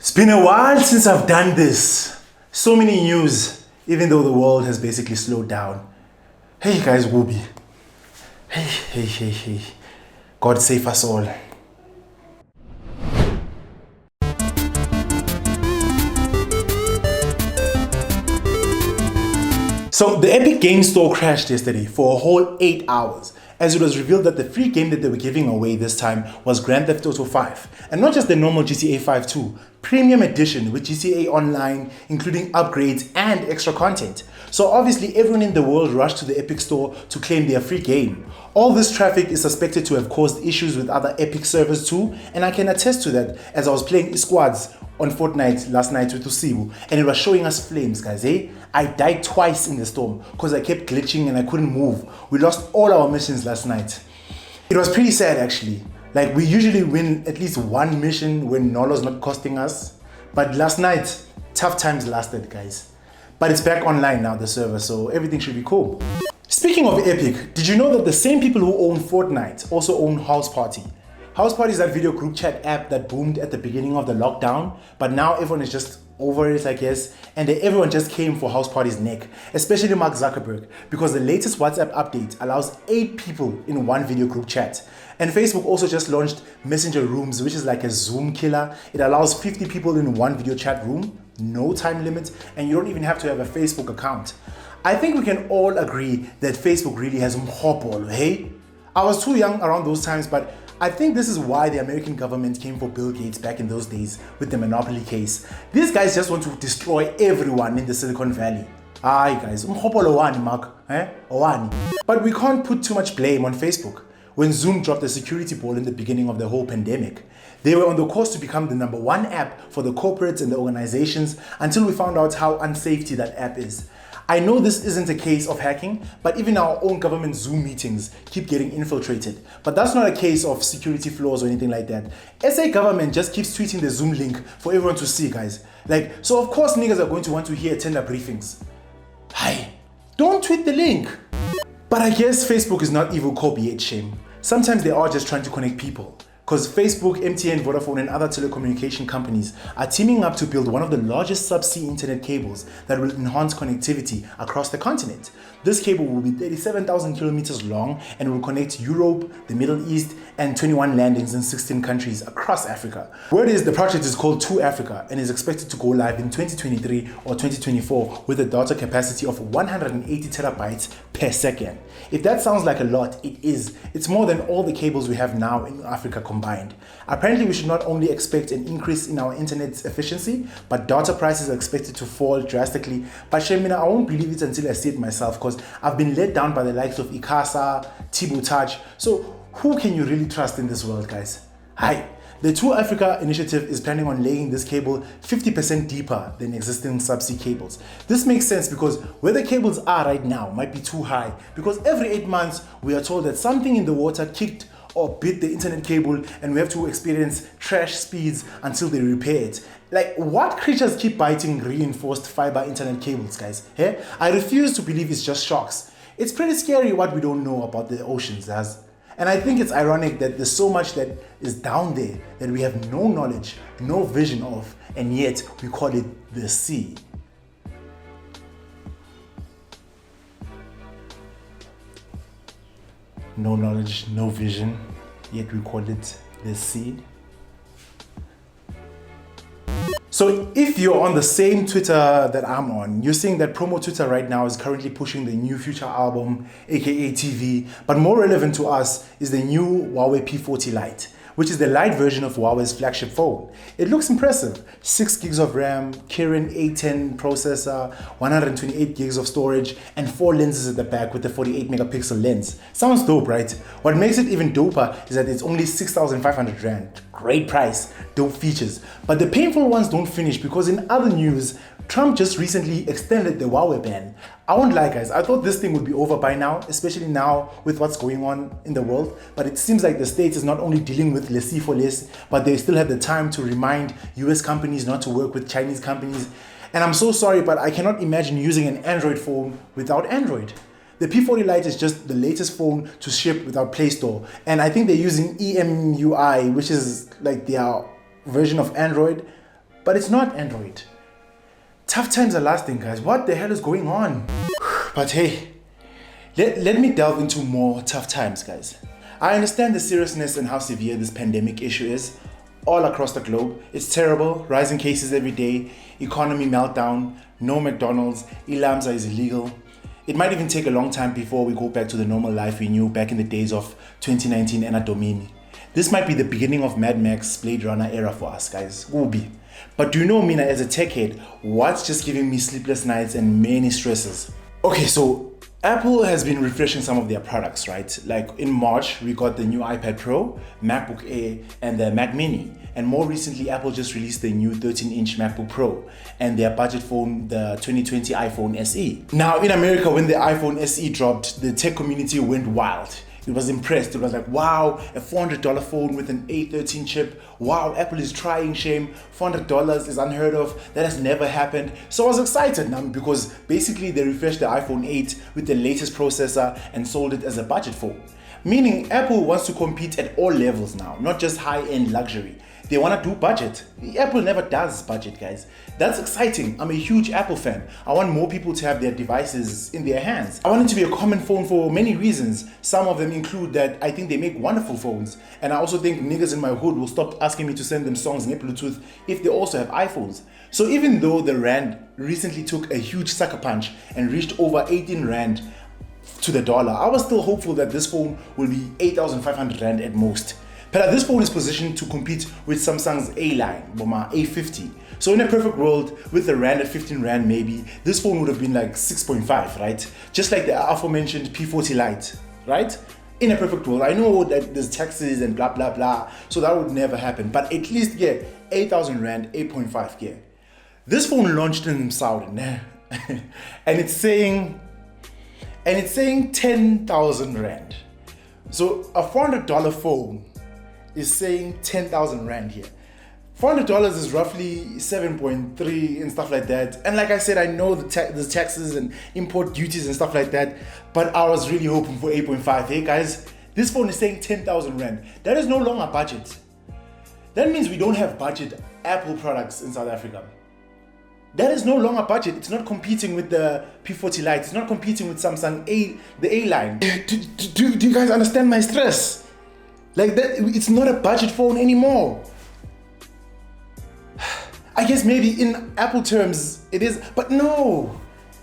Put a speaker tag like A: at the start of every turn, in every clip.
A: It's been a while since I've done this. So many news, even though the world has basically slowed down. Hey guys, Wooby. Hey. God save us all. So the Epic Game Store crashed yesterday for a whole 8 hours, as it was revealed that the free game that they were giving away this time was Grand Theft Auto 5. And not just the normal GTA 5 2, Premium Edition with GTA Online, including upgrades and extra content. So obviously everyone in the world rushed to the Epic Store to claim their free game. All this traffic is suspected to have caused issues with other Epic servers too, and I can attest to that as I was playing squads on Fortnite last night with Usibu, and it was showing us flames, guys, eh? I died twice in the storm because I kept glitching and I couldn't move. We lost all our missions last night. It was pretty sad actually. Like, we usually win at least one mission when Nolo's not costing us. But last night, tough times lasted, guys. But it's back online now, the server, so everything should be cool. Speaking of Epic, did you know that the same people who own Fortnite also own House Party? House Party is that video group chat app that boomed at the beginning of the lockdown, but now everyone is just over it, I guess, and everyone just came for House Party's neck, especially Mark Zuckerberg, because the latest WhatsApp update allows 8 people in one video group chat. And Facebook also just launched Messenger Rooms, which is like a Zoom killer. It allows 50 people in one video chat room, no time limit, and you don't even have to have a Facebook account. I think we can all agree that Facebook really has mhopolo, hey? I was too young around those times, but I think this is why the American government came for Bill Gates back in those days with the monopoly case. These guys just want to destroy everyone in the Silicon Valley. Aye guys, mhopolo wani Mark, owani. But we can't put too much blame on Facebook. When Zoom dropped the security ball in the beginning of the whole pandemic, they were on the course to become the #1 app for the corporates and the organizations until we found out how unsafe that app is. I know this isn't a case of hacking, but even our own government Zoom meetings keep getting infiltrated. But that's not a case of security flaws or anything like that. SA government just keeps tweeting the Zoom link for everyone to see, guys. Like, so of course niggas are going to want to hear tender briefings. Hi, don't tweet the link. But I guess Facebook is not evil copy yet, shame. Sometimes they are just trying to connect people. Because Facebook, MTN, Vodafone and other telecommunication companies are teaming up to build one of the largest subsea internet cables that will enhance connectivity across the continent. This cable will be 37,000 kilometers long and will connect Europe, the Middle East and 21 landings in 16 countries across Africa. Word is the project is called 2Africa and is expected to go live in 2023 or 2024 with a data capacity of 180 terabytes per second. If that sounds like a lot, it is. It's more than all the cables we have now in Africa combined. Apparently, we should not only expect an increase in our internet's efficiency, but data prices are expected to fall drastically. But Shemina, I won't believe it until I see it myself, because I've been let down by the likes of Ikasa, Tibu Touch. So who can you really trust in this world, guys? Hi. The 2Africa initiative is planning on laying this cable 50% deeper than existing subsea cables. This makes sense because where the cables are right now might be too high, because every 8 months we are told that something in the water kicked or bit the internet cable and we have to experience trash speeds until they repair it. Like, what creatures keep biting reinforced fiber internet cables, guys? Hey? I refuse to believe it's just shocks. It's pretty scary what we don't know about the oceans, and I think it's ironic that there's so much that is down there that we have no knowledge, no vision of, and yet we call it the sea. No knowledge, no vision, yet we call it the sea. So if you're on the same Twitter that I'm on, you're seeing that Promo Twitter right now is currently pushing the new Future album, aka TV, but more relevant to us is the new Huawei P40 Lite, which is the light version of Huawei's flagship phone. It looks impressive. 6 gigs of RAM, Kirin A10 processor, 128 gigs of storage, and 4 lenses at the back with the 48 megapixel lens. Sounds dope, right? What makes it even doper is that it's only 6,500 Rand. Great price, dope features. But the painful ones don't finish, because in other news, Trump just recently extended the Huawei ban. I won't lie, guys, I thought this thing would be over by now, especially now with what's going on in the world. But it seems like the States is not only dealing with laissez-for-less, but they still have the time to remind US companies not to work with Chinese companies. And I'm so sorry, but I cannot imagine using an Android phone without Android. The P40 Lite is just the latest phone to ship without Play Store. And I think they're using EMUI, which is like their version of Android. But it's not Android. Tough times are lasting, guys. What the hell is going on? But hey, let me delve into more tough times, guys. I understand the seriousness and how severe this pandemic issue is all across the globe. It's terrible, rising cases every day, economy meltdown, no McDonald's, Ilamza is illegal. It might even take a long time before we go back to the normal life we knew back in the days of 2019 Anno Domini. This might be the beginning of Mad Max Blade Runner era for us, guys. Will be. But do you know, Mina, as a tech head, what's just giving me sleepless nights and many stresses? Okay, so Apple has been refreshing some of their products, right? Like in March, we got the new iPad Pro, MacBook Air, and the Mac Mini. And more recently, Apple just released the new 13-inch MacBook Pro and their budget phone, the 2020 iPhone SE. Now, in America, when the iPhone SE dropped, the tech community went wild. It was impressed. It was like, wow, a $400 phone with an A13 chip. Wow, Apple is trying, shame. $400 is unheard of. That has never happened. So I was excited now because basically they refreshed the iPhone 8 with the latest processor and sold it as a budget phone. Meaning Apple wants to compete at all levels now, not just high-end luxury. They want to do budget. Apple never does budget, guys. That's exciting. I'm a huge Apple fan. I want more people to have their devices in their hands. I want it to be a common phone for many reasons. Some of them include that I think they make wonderful phones. And I also think niggas in my hood will stop asking me to send them songs in Bluetooth if they also have iPhones. So even though the Rand recently took a huge sucker punch and reached over 18 Rand to the dollar, I was still hopeful that this phone will be 8,500 Rand at most. But this phone is positioned to compete with Samsung's A line, Boma A50. So in a perfect world, with the Rand at 15 Rand maybe, this phone would have been like 6.5, right? Just like the aforementioned P40 Lite, right? In a perfect world. I know that there's taxes and blah, blah, blah, so that would never happen. But at least, yeah, 8,000 Rand, 8.5, yeah. This phone launched in Saudi, and it's saying 10,000 Rand. So a $400 phone is saying 10,000 Rand here. $400 is roughly 7.3 and stuff like that. And like I said, I know the taxes and import duties and stuff like that, but I was really hoping for 8.5. Hey guys, this phone is saying 10,000 Rand. That is no longer budget. That means we don't have budget Apple products in South Africa. That is no longer budget. It's not competing with the P40 Lite. It's not competing with Samsung the A line. Do you guys understand my stress? Like that, it's not a budget phone anymore. I guess maybe in Apple terms it is, but no.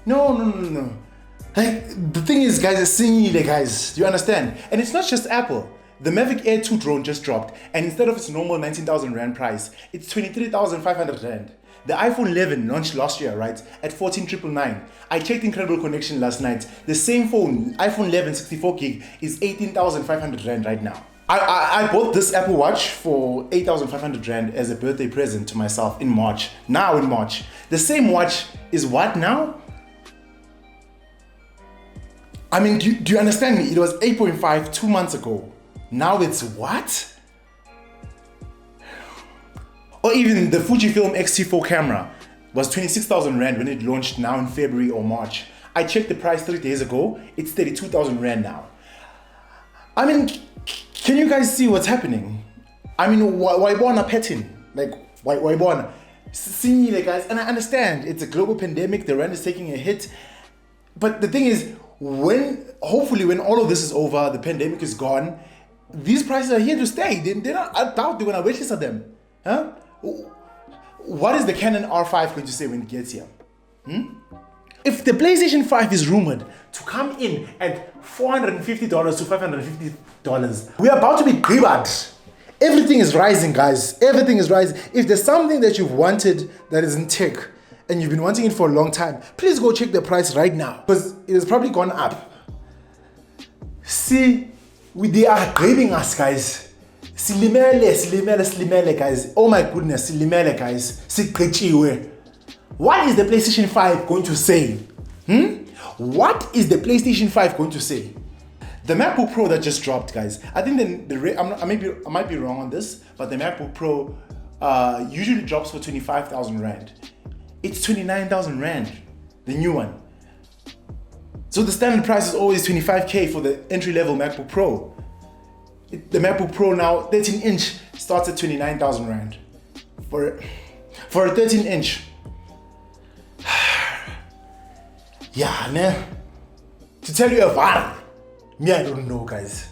A: Like the thing is, guys, it's Sisenjeni, guys. Do you understand? And it's not just Apple. The Mavic Air 2 drone just dropped, and instead of its normal 19,000 Rand price, it's 23,500 Rand. The iPhone 11 launched last year, right, at 14,999. I checked Incredible Connection last night. The same phone, iPhone 11 64 gig, is 18,500 Rand right now. I bought this Apple Watch for 8,500 Rand as a birthday present to myself in March. Now in March. The same watch is what now? I mean, do you understand me? It was 8.5 2 months ago. Now it's what? Or even the Fujifilm X-T4 camera was 26,000 Rand when it launched now in February or March. I checked the price 3 days ago. It's 32,000 Rand now. I mean, can you guys see what's happening? I mean, why born a petting? Like, why born? See, guys, and I understand it's a global pandemic. The Rand is taking a hit. But the thing is, hopefully when all of this is over, the pandemic is gone, these prices are here to stay. They're not, I doubt they're going to waitlist them. Huh? What is the Canon R5 going to say when it gets here? If the PlayStation 5 is rumored to come in at $450 to $550, we are about to be gribbered. Everything is rising, guys. Everything is rising. If there's something that you've wanted that is in tech and you've been wanting it for a long time, please go check the price right now because it has probably gone up. See, they are grabbing us, guys. Silimele, guys. Oh my goodness, silimele, guys. What is the PlayStation 5 going to say? What is the PlayStation 5 going to say? The MacBook Pro that just dropped, guys. I think I might be wrong on this, but the MacBook Pro usually drops for 25,000 Rand. It's 29,000 Rand, the new one. So the standard price is always 25K for the entry-level MacBook Pro. The MacBook Pro now, 13-inch, starts at 29,000 Rand. for a 13-inch. Yeah, ne? To tell you a var, me I don't know, guys.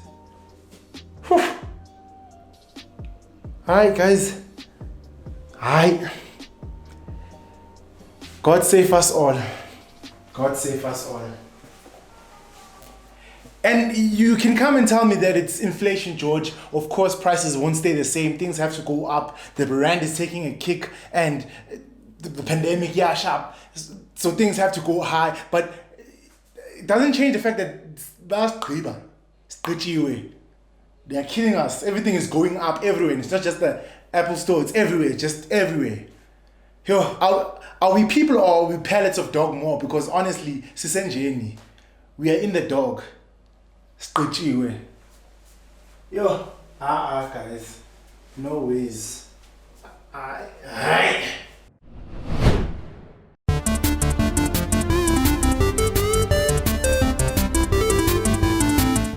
A: Whew. Alright, guys. Hi. God save us all. God save us all. And you can come and tell me that it's inflation, George. Of course, prices won't stay the same. Things have to go up. The brand is taking a kick, and the pandemic, yeah, sharp. So things have to go high. But it doesn't change the fact that last Kriba, they are killing us. Everything is going up everywhere. It's not just the Apple Store. It's everywhere. Just everywhere. Yo, are we people or are we pellets of dog more? Because honestly, Sisenjeni, we are in the dog. Yo, guys, no ways.